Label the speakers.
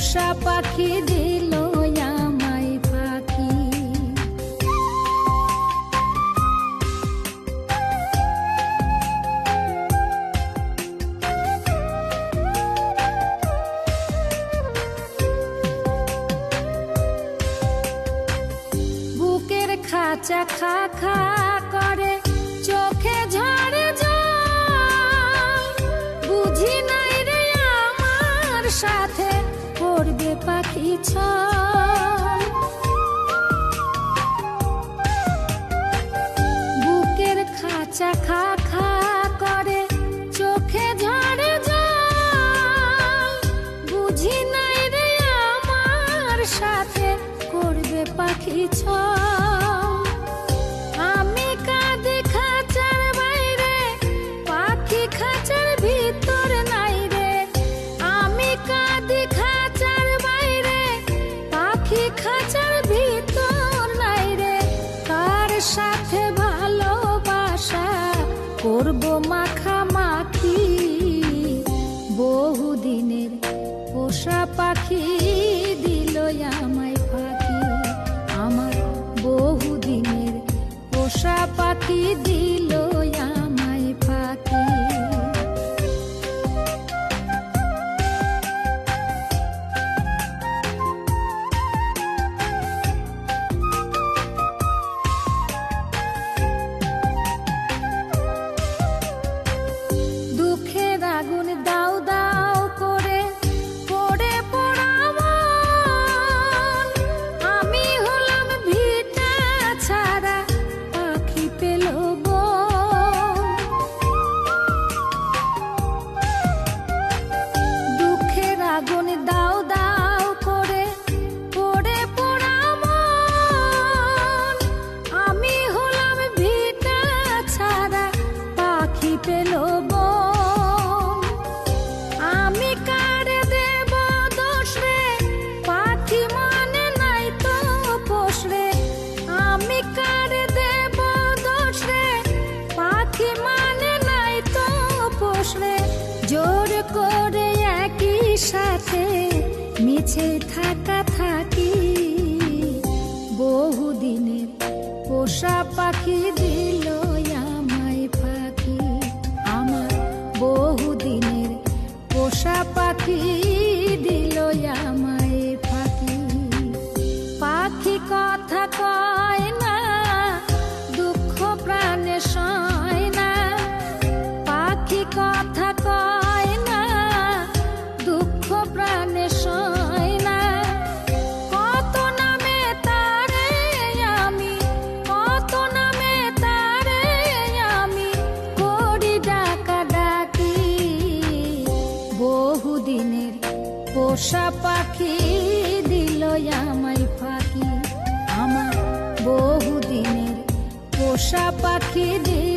Speaker 1: পোষা পাখি দিল আমায় ফাঁকি। বুকের খাঁচা খা খা করে, চোখে ঝরে জল, বুঝি নাই রে আমার সাথে করবে পাখি ছল। বুকের খাঁচা খা খা করে, চোখে ঝরে জল, বুঝি নাই রে আমার সাথে করবে পাখি ছল। আমি কাঁদি খাঁচার বাইরে, পাখি খাঁচার ভিতর নাই রে। আমি কাঁদি খাঁচার বাইরে, পাখি খাঁচার ভিতর নাই রে। কার সাথে ভালোবাসা করব মাখামাখি, বহুদিনের পোষা পাখি দিল আমায় ফাঁকি। আমার বহুদিনের পোষা পাখি দিল আমায় ফাঁকি। দুঃখের আগুন দাও দাও করে পড়ে পোড়া মন, আমি হলাম ভিটা ছাড়া পাখি পেল বন। দুঃখের আগুন দাও দাও করে পড়ে পোড়া মন, আমি হলাম ভিটা ছাড়া পাখি পেল বন। আমি কারে দেব দোষ রে, পাখি মানে নাই তো পোষ রে। আমি কারে দেব দোষ রে, পাখি মানে নাই তো পোষ রে। জোর করে একই সাথে মিছে থাকা থাকি, বহুদিনের পোষা পাখি দিল আমায় ফাঁকি। আমার বহুদিনের পোষা পাখি দিল আমায় ফাঁকি। পাখি কথা কয় না, দুঃখ প্রাণে সয় না। পাখি কথা কয় না, দুঃখ প্রাণে সয় না। কত নামে তারে আমি, কত নামে তারে আমি করি ডাকা ডাকি। বহুদিনের পোষা পাখি দিল আমায় ফাঁকি। আমার বহুদিনের পোষা পাখি দিল